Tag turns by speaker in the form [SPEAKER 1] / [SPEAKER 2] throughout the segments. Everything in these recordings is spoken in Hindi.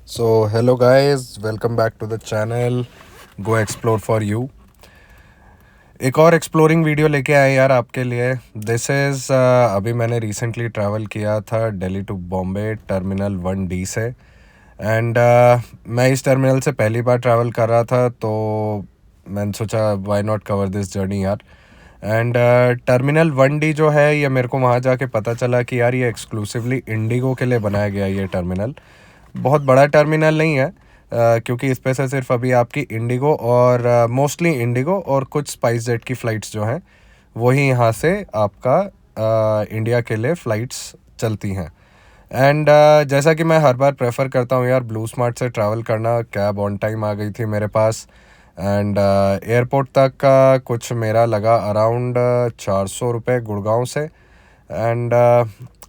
[SPEAKER 1] So hello guys, welcome back to the channel go explore for you. एक और एक्सप्लोरिंग वीडियो लेके आए यार आपके लिए। दिस इज़ अभी मैंने रिसेंटली ट्रैवल किया था Delhi to Bombay terminal 1D से। एंड मैं इस टर्मिनल से पहली बार ट्रैवल कर रहा था, तो मैंने सोचा why not cover this journey यार। एंड टर्मिनल 1D जो है, ये मेरे को वहाँ जाके पता चला कि यार ये एक्सक्लूसिवली इंडिगो के लिए बनाया गया ये टर्मिनल। बहुत बड़ा टर्मिनल नहीं है, क्योंकि इस पे से सिर्फ अभी आपकी इंडिगो और मोस्टली इंडिगो और कुछ स्पाइस जेट की फ़्लाइट्स जो हैं वही यहाँ से आपका इंडिया के लिए फ़्लाइट्स चलती हैं। एंड जैसा कि मैं हर बार प्रेफर करता हूँ यार ब्लू स्मार्ट से ट्रैवल करना, कैब ऑन टाइम आ गई थी मेरे पास। एंड एयरपोर्ट तक का कुछ मेरा लगा अराउंड 400 रुपये गुड़गांव से। एंड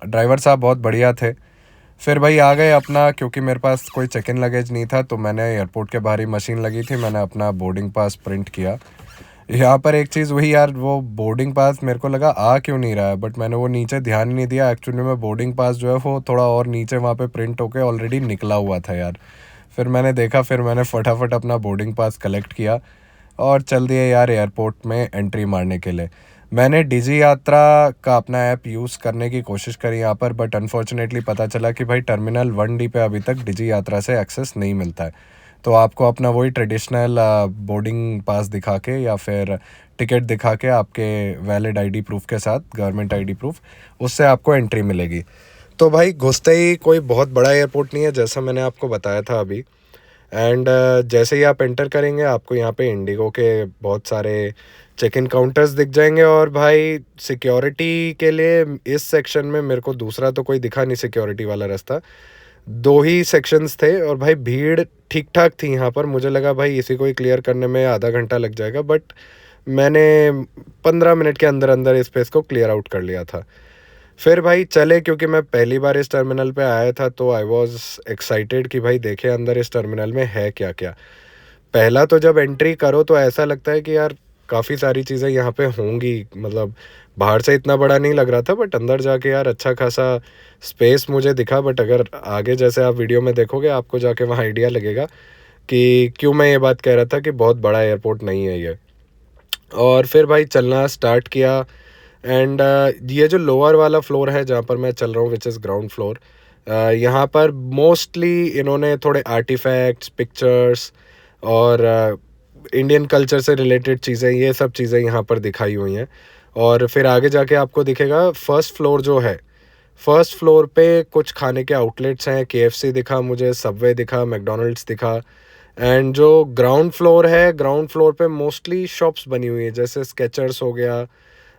[SPEAKER 1] ड्राइवर साहब बहुत बढ़िया थे। फिर भाई आ गए अपना, क्योंकि मेरे पास कोई चेक इन लगेज नहीं था, तो मैंने एयरपोर्ट के बाहर ही मशीन लगी थी, मैंने अपना बोर्डिंग पास प्रिंट किया। यहाँ पर एक चीज़ वही यार, वो बोर्डिंग पास मेरे को लगा आ क्यों नहीं रहा है, बट मैंने वो नीचे ध्यान ही नहीं दिया। एक्चुअली में बोर्डिंग पास जो है वो थोड़ा और नीचे वहाँ पे प्रिंट होके ऑलरेडी निकला हुआ था यार। फिर मैंने देखा, फिर मैंने फटाफट अपना बोर्डिंग पास कलेक्ट किया और चल दिए यार एयरपोर्ट में एंट्री मारने के लिए। मैंने डिजी यात्रा का अपना ऐप यूज़ करने की कोशिश करी यहाँ पर, बट अनफॉर्चुनेटली पता चला कि भाई टर्मिनल 1D पे अभी तक डिजी यात्रा से एक्सेस नहीं मिलता है। तो आपको अपना वही ट्रेडिशनल बोर्डिंग पास दिखा के या फिर टिकट दिखा के आपके वैलिड आईडी प्रूफ के साथ, गवर्नमेंट आईडी प्रूफ, उससे आपको एंट्री मिलेगी। तो भाई घुसते ही कोई बहुत बड़ा एयरपोर्ट नहीं है, जैसा मैंने आपको बताया था अभी। एंड जैसे ही आप एंटर करेंगे आपको यहाँ पे इंडिगो के बहुत सारे चेक इन काउंटर्स दिख जाएंगे। और भाई सिक्योरिटी के लिए इस सेक्शन में मेरे को दूसरा तो कोई दिखा नहीं सिक्योरिटी वाला रास्ता, दो ही सेक्शंस थे। और भाई भीड़ ठीक ठाक थी यहाँ पर, मुझे लगा भाई इसी को ही क्लियर करने में आधा घंटा लग जाएगा, बट मैंने 15 मिनट के अंदर अंदर इस स्पेस को क्लियर आउट कर लिया था। फिर भाई चले, क्योंकि मैं पहली बार इस टर्मिनल पे आया था तो आई वॉज एक्साइटेड कि भाई देखे अंदर इस टर्मिनल में है क्या क्या। पहला तो जब एंट्री करो तो ऐसा लगता है कि यार काफ़ी सारी चीज़ें यहाँ पे होंगी, मतलब बाहर से इतना बड़ा नहीं लग रहा था, बट अंदर जाके यार अच्छा खासा स्पेस मुझे दिखा। बट अगर आगे जैसे आप वीडियो में देखोगे आपको जाके वहाँ आइडिया लगेगा कि क्यों मैं ये बात कह रहा था कि बहुत बड़ा एयरपोर्ट नहीं है ये। और फिर भाई चलना स्टार्ट किया। एंड ये जो लोअर वाला फ्लोर है जहाँ पर मैं चल रहा हूँ, विच इज़ ग्राउंड फ्लोर, यहाँ पर मोस्टली इन्होंने थोड़े आर्टिफैक्ट्स, पिक्चर्स और इंडियन कल्चर से रिलेटेड चीज़ें, ये सब चीज़ें यहाँ पर दिखाई हुई हैं। और फिर आगे जाके आपको दिखेगा फर्स्ट फ्लोर जो है, फर्स्ट फ्लोर पे कुछ खाने के आउटलेट्स हैं। केएफसी दिखा मुझे, सबवे दिखा, मैकडोनल्ड्स दिखा। एंड जो ग्राउंड फ्लोर है, ग्राउंड फ्लोर पे मोस्टली शॉप्स बनी हुई है, जैसे स्केचर्स हो गया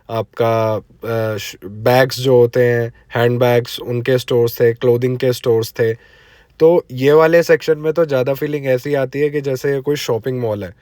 [SPEAKER 1] आपका, बैग्स जो होते हैं हैंड बैग्स, उनके स्टोर्स थे, क्लोथिंग के स्टोर्स थे। तो ये वाले सेक्शन में तो ज़्यादा फीलिंग ऐसी आती है कि जैसे कोई शॉपिंग मॉल है।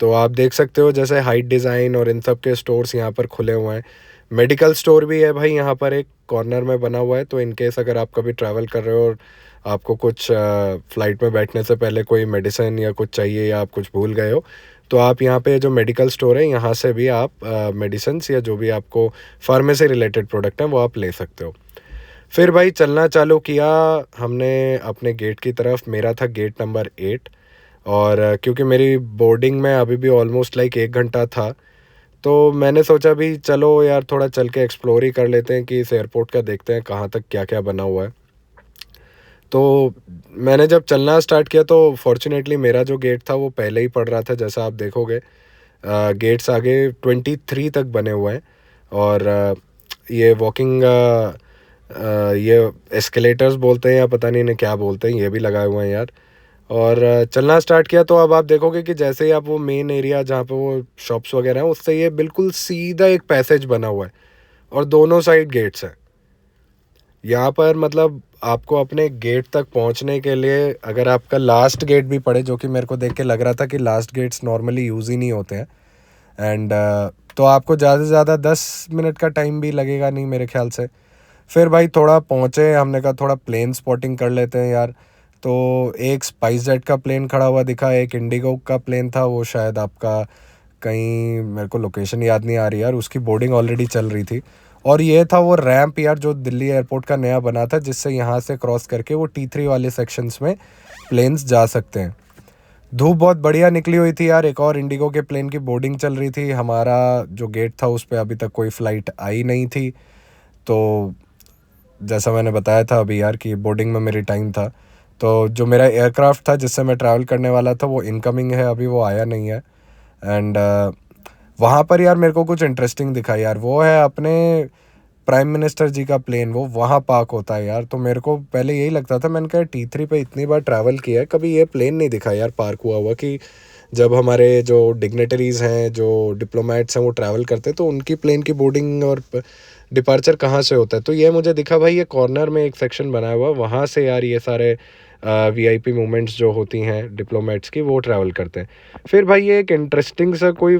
[SPEAKER 1] तो आप देख सकते हो जैसे हाइट डिज़ाइन और इन सब के स्टोर्स यहाँ पर खुले हुए हैं। मेडिकल स्टोर भी है भाई यहाँ पर, एक कॉर्नर में बना हुआ है, तो इन केस अगर आप कभी ट्रैवल कर रहे हो और आपको कुछ फ़्लाइट में बैठने से पहले कोई मेडिसिन या कुछ चाहिए या आप कुछ भूल गए हो, तो आप यहाँ पे जो मेडिकल स्टोर है यहाँ से भी आप मेडिसिन्स या जो भी आपको फार्मेसी रिलेटेड प्रोडक्ट हैं वो आप ले सकते हो। फिर भाई चलना चालू किया हमने अपने गेट की तरफ। मेरा था गेट नंबर 8। और क्योंकि मेरी बोर्डिंग में अभी भी ऑलमोस्ट लाइक 1 घंटा था, तो मैंने सोचा भी चलो यार थोड़ा चल के एक्सप्लोर ही कर लेते हैं कि इस एयरपोर्ट का देखते हैं कहाँ तक क्या क्या बना हुआ है। तो मैंने जब चलना स्टार्ट किया तो फॉर्चुनेटली मेरा जो गेट था वो पहले ही पड़ रहा था, जैसा आप देखोगे गेट्स आगे 23 तक बने हुए हैं। और ये वॉकिंग, ये एस्केलेटर्स बोलते हैं या पता नहीं इन्हें क्या बोलते हैं, ये भी लगाए हुए हैं यार। और चलना स्टार्ट किया तो अब आप देखोगे कि जैसे ही आप वो मेन एरिया जहाँ पे वो शॉप्स वगैरह हैं, उससे ये बिल्कुल सीधा एक पैसेज बना हुआ है और दोनों साइड गेट्स हैं। यहाँ पर मतलब आपको अपने गेट तक पहुँचने के लिए, अगर आपका लास्ट गेट भी पड़े, जो कि मेरे को देख के लग रहा था कि लास्ट गेट्स नॉर्मली यूज़ ही नहीं होते हैं, एंड तो आपको ज़्यादा से ज़्यादा 10 मिनट का टाइम भी लगेगा नहीं मेरे ख्याल से। फिर भाई थोड़ा पहुँचे, हमने कहा थोड़ा प्लेन स्पॉटिंग कर लेते हैं यार। तो एक स्पाइस जेट का प्लेन खड़ा हुआ दिखा, एक इंडिगो का प्लेन था, वो शायद आपका कहीं, मेरे को लोकेशन याद नहीं आ रही यार, उसकी बोर्डिंग ऑलरेडी चल रही थी। और ये था वो रैंप यार जो दिल्ली एयरपोर्ट का नया बना था, जिससे यहाँ से क्रॉस करके वो T3 वाले सेक्शंस में प्लेन्स जा सकते हैं। धूप बहुत बढ़िया निकली हुई थी यार। एक और इंडिगो के प्लेन की बोर्डिंग चल रही थी। हमारा जो गेट था उस पर अभी तक कोई फ़्लाइट आई नहीं थी। तो जैसा मैंने बताया था अभी यार कि बोर्डिंग में मेरी टाइम था, तो जो मेरा एयरक्राफ्ट था जिससे मैं ट्रैवल करने वाला था वो इनकमिंग है, अभी वो आया नहीं है। एंड वहाँ पर यार मेरे को कुछ इंटरेस्टिंग दिखा यार। वो है अपने प्राइम मिनिस्टर जी का प्लेन, वो वहाँ पार्क होता है यार। तो मेरे को पहले यही लगता था, मैंने कहा T3 पे इतनी बार ट्रैवल किया है, कभी ये प्लेन नहीं दिखा यार पार्क हुआ हुआ, कि जब हमारे जो डिग्नेटरीज़ हैं, जो डिप्लोमेट्स हैं, वो ट्रैवल करते हैं तो उनकी प्लेन की बोर्डिंग और डिपार्चर कहाँ से होता है। तो ये मुझे दिखा भाई, ये कॉर्नर में एक सेक्शन बनाया हुआ, वहाँ से यार ये सारे VIP मूवमेंट्स जो होती हैं डिप्लोमेट्स की, वो ट्रैवल करते हैं। फिर भाई ये एक इंटरेस्टिंग सा कोई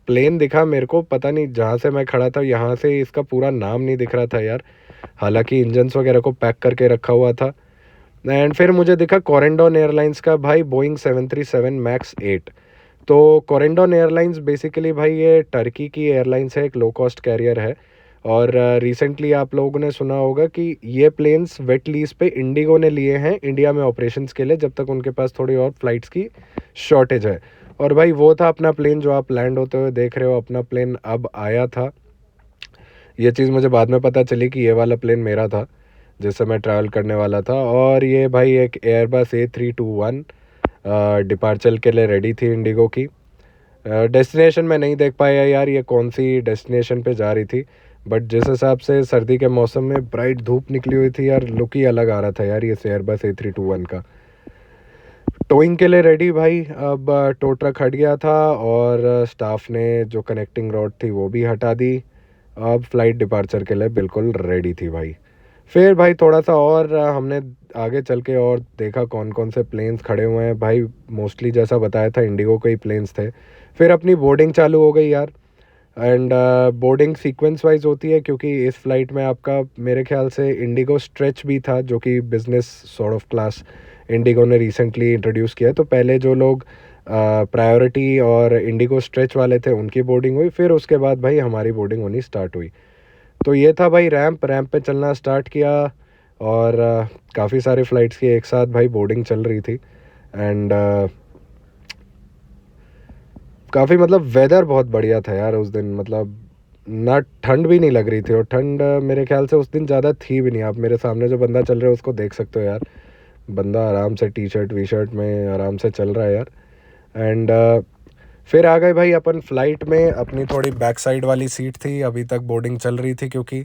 [SPEAKER 1] प्लेन दिखा मेरे को, पता नहीं, जहाँ से मैं खड़ा था यहाँ से इसका पूरा नाम नहीं दिख रहा था यार, हालांकि इंजन्स वगैरह को पैक करके रखा हुआ था। एंड फिर मुझे दिखा कोरेंडोन एयरलाइंस का भाई बोइंग 737 मैक्स 8। तो कोरेंडोन एयरलाइंस बेसिकली भाई ये टर्की की एयरलाइंस है, एक लो कॉस्ट कैरियर है। और रिसेंटली आप लोगों ने सुना होगा कि ये प्लेन्स वेट लीज पे इंडिगो ने लिए हैं इंडिया में ऑपरेशंस के लिए, जब तक उनके पास थोड़ी और फ्लाइट्स की शॉर्टेज है। और भाई वो था अपना प्लेन जो आप लैंड होते हुए देख रहे हो, अपना प्लेन अब आया था। ये चीज़ मुझे बाद में पता चली कि ये वाला प्लेन मेरा था जिससे मैं ट्रैवल करने वाला था। और ये भाई एक एयरबस A321 डिपार्चर के लिए रेडी थी इंडिगो की। डेस्टिनेशन में नहीं देख पाया यार ये कौन सी डेस्टिनेशन पे जा रही थी, बट जिस हिसाब से सर्दी के मौसम में ब्राइट धूप निकली हुई थी यार, लुक ही अलग आ रहा था यार ये एयरबस A321 का। टोइंग के लिए रेडी भाई। अब टो ट्रक हट गया था और स्टाफ ने जो कनेक्टिंग रॉड थी वो भी हटा दी। अब फ्लाइट डिपार्चर के लिए बिल्कुल रेडी थी भाई। फिर भाई थोड़ा सा और हमने आगे चल के और देखा कौन कौन से प्लेन्स खड़े हुए हैं भाई। मोस्टली जैसा बताया था इंडिगो के ही प्लेन्स थे। फिर अपनी बोर्डिंग चालू हो गई यार। एंड बोर्डिंग सीक्वेंस वाइज होती है, क्योंकि इस फ्लाइट में आपका मेरे ख्याल से इंडिगो स्ट्रेच भी था, जो कि business sort of class Indigo ने रिसेंटली इंट्रोड्यूस किया। तो पहले जो लोग प्रायोरिटी और इंडिगो स्ट्रेच वाले थे उनकी बोर्डिंग हुई, फिर उसके बाद भाई हमारी बोर्डिंग होनी स्टार्ट हुई। तो ये था भाई रैंप पे चलना स्टार्ट किया। और काफ़ी सारे फ़्लाइट्स की एक साथ भाई बोर्डिंग चल रही थी। एंड काफ़ी मतलब वेदर बहुत बढ़िया था यार उस दिन, मतलब ना ठंड भी नहीं लग रही थी, और ठंड मेरे ख्याल से उस दिन ज़्यादा थी भी नहीं। आप मेरे सामने जो बंदा चल रहा है उसको देख सकते हो यार, बंदा आराम से T-शर्ट वी-शर्ट में आराम से चल रहा है यार। एंड फिर आ गए भाई अपन फ्लाइट में। अपनी थोड़ी बैक साइड वाली सीट थी, अभी तक बोर्डिंग चल रही थी क्योंकि।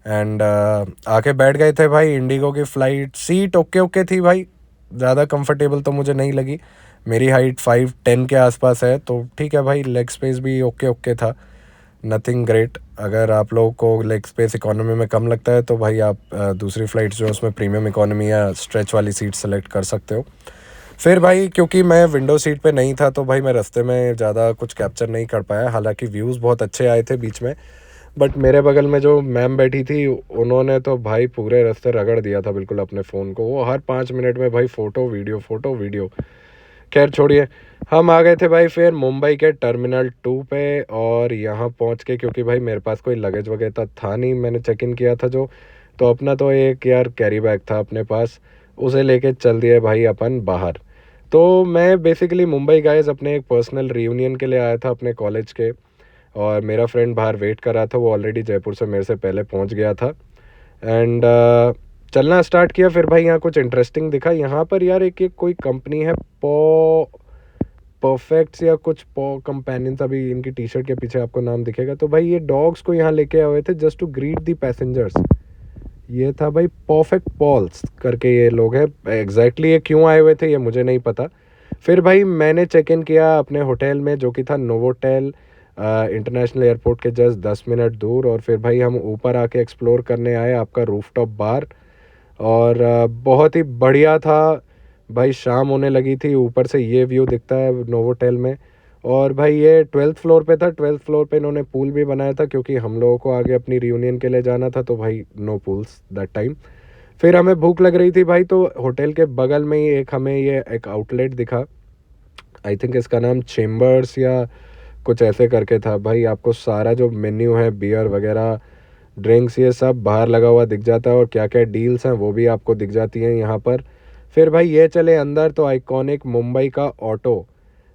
[SPEAKER 1] एंड आके बैठ गए थे भाई। इंडिगो की फ़्लाइट सीट ओके ओके थी भाई, ज़्यादा कंफर्टेबल तो मुझे नहीं लगी। मेरी हाइट 5'10" के आसपास है, तो ठीक है भाई। लेग स्पेस भी ओके ओके था, नथिंग ग्रेट। अगर आप लोगों को लेग स्पेस इकोनॉमी में कम लगता है तो भाई आप दूसरी फ़्लाइट्स जो है उसमें प्रीमियम इकोनॉमी या स्ट्रेच वाली सीट सेलेक्ट कर सकते हो। फिर भाई क्योंकि मैं विंडो सीट पे नहीं था तो भाई मैं रास्ते में ज़्यादा कुछ कैप्चर नहीं कर पाया, हालांकि व्यूज़ बहुत अच्छे आए थे बीच में। बट मेरे बगल में जो मैम बैठी थी उन्होंने तो भाई पूरे रास्ते रगड़ दिया था बिल्कुल अपने फ़ोन को। वो हर 5 मिनट में भाई फ़ोटो वीडियो। खैर छोड़िए, हम आ गए थे भाई फिर मुंबई के टर्मिनल 2 पे। और यहाँ पहुँच के, क्योंकि भाई मेरे पास कोई लगेज वगैरह था नहीं, मैंने चेक इन किया था जो, तो अपना तो एक यार कैरी बैग था अपने पास, उसे लेके चल दिए भाई अपन बाहर। तो मैं बेसिकली मुंबई गाइस अपने एक पर्सनल रियूनियन के लिए आया था अपने कॉलेज के, और मेरा फ्रेंड बाहर वेट कर रहा था, वो ऑलरेडी जयपुर से मेरे से पहले पहुंच गया था। एंड चलना स्टार्ट किया। फिर भाई यहाँ कुछ इंटरेस्टिंग दिखा। यहाँ पर यार एक कोई कंपनी है, पॉ परफेक्ट्स या कुछ पॉ कंपेनियंस, अभी इनकी T-शर्ट के पीछे आपको नाम दिखेगा। तो भाई ये डॉग्स को यहाँ लेके आए हुए थे just to greet the passengers. ये था भाई परफेक्ट पॉल्स करके ये लोग हैं। एग्जैक्टली ये क्यों आए हुए थे ये मुझे नहीं पता। फिर भाई मैंने चेक इन किया अपने होटल में, जो कि था नोवोटेल इंटरनेशनल एयरपोर्ट के जस्ट 10 मिनट दूर। और फिर भाई हम ऊपर आके एक्सप्लोर करने आए आपका रूफटॉप बार। और बहुत ही बढ़िया था भाई। शाम होने लगी थी, ऊपर से ये व्यू दिखता है नोवोटेल में। और भाई ये 12th फ्लोर पे था। 12th फ्लोर पे इन्होंने पूल भी बनाया था, क्योंकि हम लोगों को आगे अपनी रियूनियन के लिए जाना था, तो भाई नो पूल्स दैट टाइम। फिर हमें भूख लग रही थी भाई, तो होटल के बगल में ही एक हमें ये एक आउटलेट दिखा। आई थिंक इसका नाम चेम्बर्स या कुछ ऐसे करके था भाई। आपको सारा जो मेन्यू है बियर वगैरह, ड्रिंक्स ये सब बाहर लगा हुआ दिख जाता है, और क्या क्या डील्स हैं वो भी आपको दिख जाती हैं यहाँ पर। फिर भाई ये चले अंदर तो आइकॉनिक मुंबई का ऑटो,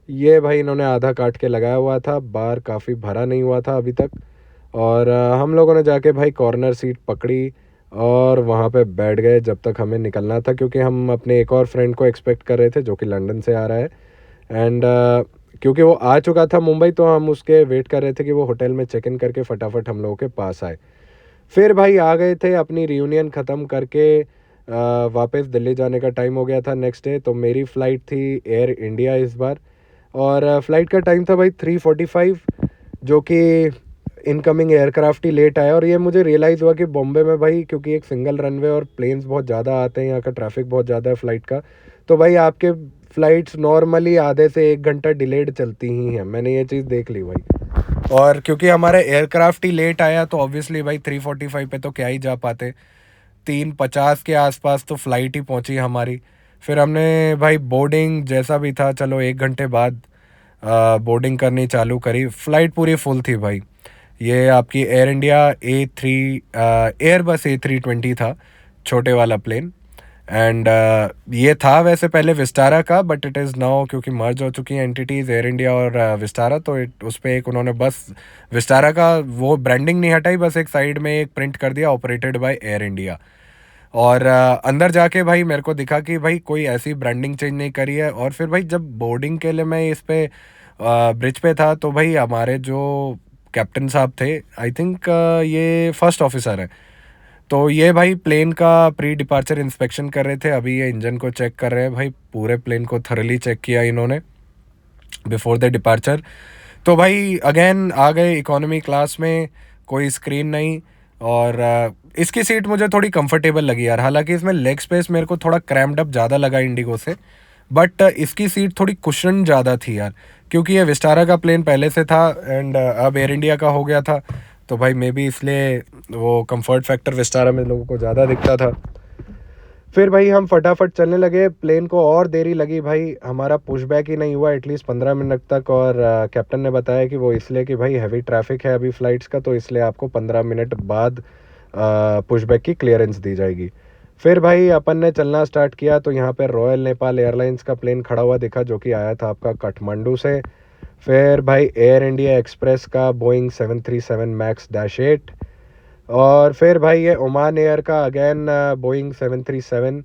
[SPEAKER 1] ये भाई इन्होंने आधा काट के लगाया हुआ था, बार काफ़ी भरा नहीं हुआ था अभी तक। और हम लोगों ने जाके भाई कॉर्नर सीट पकड़ी और वहाँ पे बैठ गए जब तक हमें निकलना था, क्योंकि हम अपने एक और फ्रेंड को एक्सपेक्ट कर रहे थे जो कि लंदन से आ रहा है। एंड क्योंकि वो आ चुका था मुंबई, तो हम उसके वेट कर रहे थे कि वो होटल में चेक इन करके फटाफट हम लोगों के पास आए। फिर भाई आ गए थे अपनी रियूनियन ख़त्म करके, वापस दिल्ली जाने का टाइम हो गया था नेक्स्ट डे। तो मेरी फ़्लाइट थी एयर इंडिया इस बार, और फ़्लाइट का टाइम था भाई 3:45, जो कि इनकमिंग एयरक्राफ्ट ही लेट आया। और ये मुझे रियलाइज़ हुआ कि बॉम्बे में भाई क्योंकि एक सिंगल रनवे और प्लेन्स बहुत ज़्यादा आते हैं, यहाँ का ट्रैफिक बहुत ज़्यादा है फ़्लाइट का, तो भाई आपके फ़्लाइट्स नॉर्मली आधे से 1 घंटा डिलेड चलती ही हैं। मैंने ये चीज़ देख ली भाई। और क्योंकि हमारा एयरक्राफ्ट ही लेट आया तो ऑब्वियसली भाई 3:45 पे तो क्या ही जा पाते, 3:50 के आसपास तो फ़्लाइट ही पहुंची हमारी। फिर हमने भाई बोर्डिंग जैसा भी था, चलो 1 घंटे बाद बोर्डिंग करनी चालू करी। फ़्लाइट पूरी फुल थी भाई। ये आपकी air India A3 Airbus A320 था, छोटे वाला प्लेन। एंड ये था वैसे पहले विस्टारा का, बट इट इज़ नाउ क्योंकि मर्ज हो चुकी हैं एंटिटीज़ एयर इंडिया और विस्टारा, तो उस पर एक उन्होंने बस विस्टारा का वो ब्रांडिंग नहीं हटाई, बस एक साइड में एक प्रिंट कर दिया ऑपरेटेड बाय एयर इंडिया। और अंदर जाके भाई मेरे को दिखा कि भाई कोई ऐसी ब्रांडिंग चेंज नहीं करी है। और फिर भाई जब बोर्डिंग के लिए मैं इस पे ब्रिज पे था, तो भाई हमारे जो कैप्टन साहब थे, आई थिंक ये फर्स्ट ऑफिसर है, तो ये भाई प्लेन का प्री डिपार्चर इंस्पेक्शन कर रहे थे। अभी ये इंजन को चेक कर रहे हैं भाई, पूरे प्लेन को थरली चेक किया इन्होंने बिफोर द डिपार्चर। तो भाई अगेन आ गए इकोनॉमी क्लास में, कोई स्क्रीन नहीं। और इसकी सीट मुझे थोड़ी कंफर्टेबल लगी यार, हालांकि इसमें लेग स्पेस मेरे को थोड़ा क्रैम्ड अप ज़्यादा लगा इंडिगो से, बट इसकी सीट थोड़ी कुशन ज़्यादा थी यार, क्योंकि ये विस्टारा का प्लेन पहले से था एंड अब एयर इंडिया का हो गया था, तो भाई मे बी इसलिए वो कंफर्ट फैक्टर विस्टारा में लोगों को ज़्यादा दिखता था। फिर भाई हम फटाफट चलने लगे, प्लेन को और देरी लगी भाई, हमारा पुशबैक ही नहीं हुआ एटलीस्ट 15 मिनट तक। और कैप्टन ने बताया कि वो इसलिए कि भाई हैवी ट्रैफिक है अभी फ़्लाइट्स का, तो इसलिए आपको 15 मिनट बाद पुशबैक की क्लियरेंस दी जाएगी। फिर भाई अपन ने चलना स्टार्ट किया, तो यहाँ पर रॉयल नेपाल एयरलाइंस का प्लेन खड़ा हुआ दिखा, जो कि आया था आपका काठमांडू से। फिर भाई एयर इंडिया एक्सप्रेस का बोइंग 737 मैक्स डैश 8, और फिर भाई ये ओमान एयर का अगेन बोइंग 737,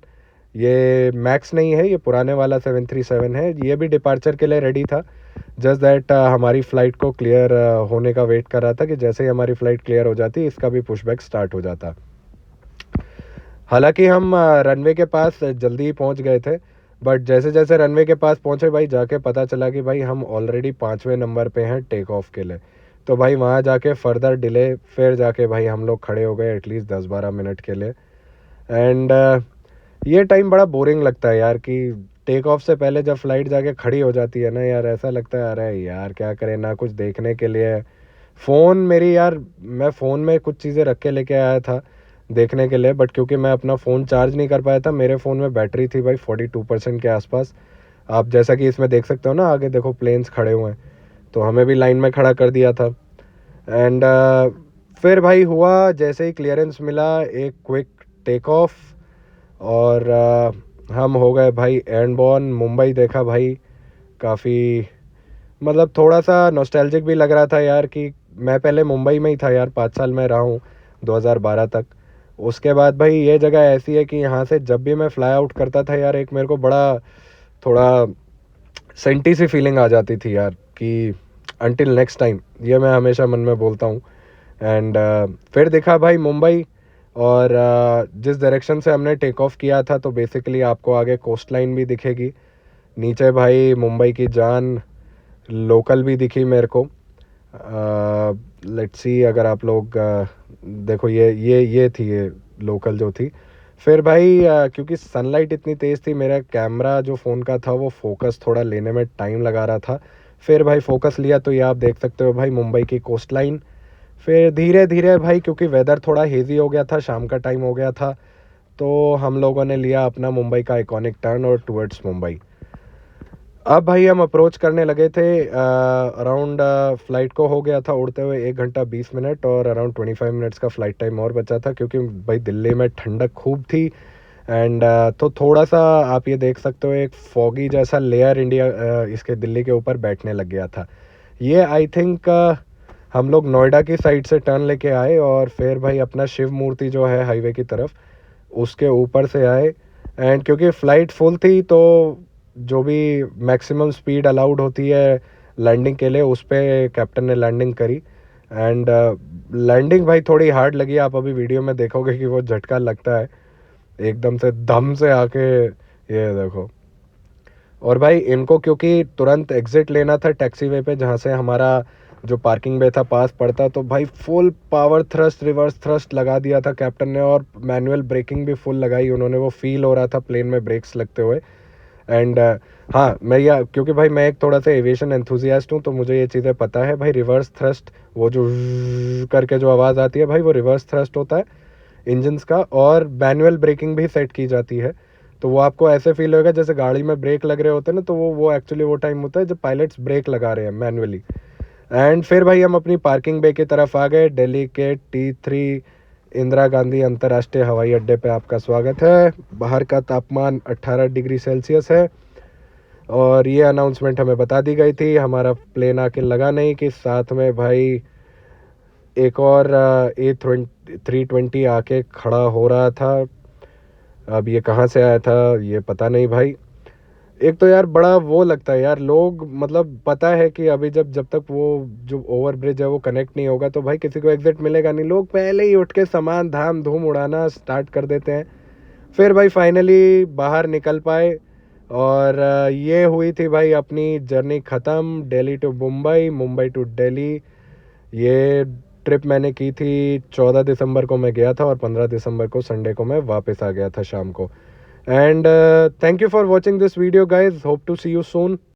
[SPEAKER 1] ये मैक्स नहीं है, ये पुराने वाला 737 है। ये भी डिपार्चर के लिए रेडी था, जस्ट दैट हमारी फ़्लाइट को क्लियर होने का वेट कर रहा था कि जैसे ही हमारी फ़्लाइट क्लियर हो जाती इसका भी पुशबैक स्टार्ट हो जाता। हालांकि हम रनवे के पास जल्दी ही पहुंच गए थे, बट जैसे जैसे रनवे के पास पहुंचे भाई जाके पता चला कि भाई हम ऑलरेडी 5वें नंबर पे हैं टेक ऑफ के लिए। तो भाई वहाँ जाके फर्दर डिले, फिर जाके भाई हम लोग खड़े हो गए एटलीस्ट 10-12 मिनट के लिए। एंड ये टाइम बड़ा बोरिंग लगता है यार, कि टेक ऑफ से पहले जब फ़्लाइट जाके खड़ी हो जाती है ना यार, ऐसा लगता है अरे यार क्या करें, ना कुछ देखने के लिए। फ़ोन मेरी यार, मैं फ़ोन में कुछ चीज़ें रख के लेके आया था देखने के लिए, बट क्योंकि मैं अपना फ़ोन चार्ज नहीं कर पाया था, मेरे फ़ोन में बैटरी थी भाई 42% के आसपास। आप जैसा कि इसमें देख सकते हो ना, आगे देखो प्लेन्स खड़े हुए हैं, तो हमें भी लाइन में खड़ा कर दिया था। एंड फिर भाई हुआ जैसे ही क्लियरेंस मिला, एक क्विक टेक ऑफ, और हम हो गए भाई एयरबॉर्न। मुंबई देखा भाई, काफ़ी मतलब थोड़ा सा नॉस्टैल्जिक भी लग रहा था यार, कि मैं पहले मुंबई में ही था यार, 5 साल में रहा हूँ 2012 तक। उसके बाद भाई ये जगह ऐसी है कि यहाँ से जब भी मैं फ्लाई आउट करता था यार, एक मेरे को बड़ा थोड़ा सेंटी सी फीलिंग आ जाती थी यार, कि अनटिल नेक्स्ट टाइम, ये मैं हमेशा मन में बोलता हूँ। एंड फिर देखा भाई मुंबई, और जिस डायरेक्शन से हमने टेक ऑफ किया था, तो बेसिकली आपको आगे कोस्ट लाइन भी दिखेगी, नीचे भाई मुंबई की जान लोकल भी दिखी मेरे को। लेट्स सी, अगर आप लोग देखो, ये थी ये लोकल जो थी। फिर भाई क्योंकि सनलाइट इतनी तेज़ थी, मेरा कैमरा जो फ़ोन का था वो फोकस थोड़ा लेने में टाइम लगा रहा था। फिर भाई फोकस लिया तो ये आप देख सकते हो भाई मुंबई की कोस्ट लाइन। फिर धीरे धीरे भाई, क्योंकि वेदर थोड़ा हेज़ी हो गया था, शाम का टाइम हो गया था, तो हम लोगों ने लिया अपना मुंबई का आइकॉनिक टर्न और टुवर्ड्स मुंबई। अब भाई हम अप्रोच करने लगे थे। अराउंड फ़्लाइट को हो गया था उड़ते हुए 1 घंटा 20 मिनट, और अराउंड 25 मिनट्स का फ़्लाइट टाइम और बचा था, क्योंकि भाई दिल्ली में ठंडक खूब थी। एंड तो थोड़ा सा आप ये देख सकते हो, एक फॉगी जैसा लेयर इसके दिल्ली के ऊपर बैठने लग गया था। ये आई थिंक हम लोग नोएडा की साइड से टर्न लेके आए, और फिर भाई अपना शिव मूर्ति जो है हाईवे की तरफ, उसके ऊपर से आए। एंड क्योंकि फ़्लाइट फुल थी, तो जो भी मैक्सिमम स्पीड अलाउड होती है लैंडिंग के लिए, उस पे कैप्टन ने लैंडिंग करी। एंड लैंडिंग भाई थोड़ी हार्ड लगी। आप अभी वीडियो में देखोगे कि वो झटका लगता है एकदम से दम से आके, ये देखो। और भाई इनको क्योंकि तुरंत एग्जिट लेना था टैक्सी वे पे, जहाँ से हमारा जो पार्किंग बे था पास पड़ता, तो भाई full power thrust, reverse thrust लगा दिया था कैप्टन ने, और मैनुअल ब्रेकिंग भी फुल लगाई उन्होंने। वो फील हो रहा था प्लेन में ब्रेक्स लगते हुए। एंड हाँ, मैं यह क्योंकि भाई मैं एक थोड़ा सा एविएशन एंथुजियास्ट हूँ, तो मुझे ये चीज़ें पता है भाई। रिवर्स थ्रस्ट, वो जो करके जो आवाज़ आती है भाई, वो रिवर्स थ्रस्ट होता है इंजन्स का। और मैनुअल ब्रेकिंग भी सेट की जाती है, तो वो आपको ऐसे फील होगा जैसे गाड़ी में ब्रेक लग रहे होते हैं ना, तो वो एक्चुअली वो टाइम होता है जब पायलट्स ब्रेक लगा रहे हैं मैनुअली। एंड फिर भाई हम अपनी पार्किंग बे की तरफ आ गए। दिल्ली के T3 इंदिरा गांधी अंतर्राष्ट्रीय हवाई अड्डे पे आपका स्वागत है। बाहर का तापमान 18 डिग्री सेल्सियस है, और ये अनाउंसमेंट हमें बता दी गई थी। हमारा प्लेन आके लगा नहीं कि साथ में भाई एक और A320 आके खड़ा हो रहा था। अब ये कहाँ से आया था ये पता नहीं भाई। एक तो यार बड़ा वो लगता है यार, लोग मतलब पता है कि अभी जब जब तक वो जो ओवर ब्रिज है वो कनेक्ट नहीं होगा, तो भाई किसी को एग्जिट मिलेगा नहीं। लोग पहले ही उठ के सामान धाम धूम उड़ाना स्टार्ट कर देते हैं। फिर भाई फाइनली बाहर निकल पाए, और ये हुई थी भाई अपनी जर्नी ख़त्म। Delhi to Mumbai, Mumbai to Delhi. ये ट्रिप मैंने की थी 14 दिसंबर को मैं गया था, और 15 दिसंबर को संडे को मैं वापस आ गया था शाम को। And thank you for watching this video guys, hope to see you soon.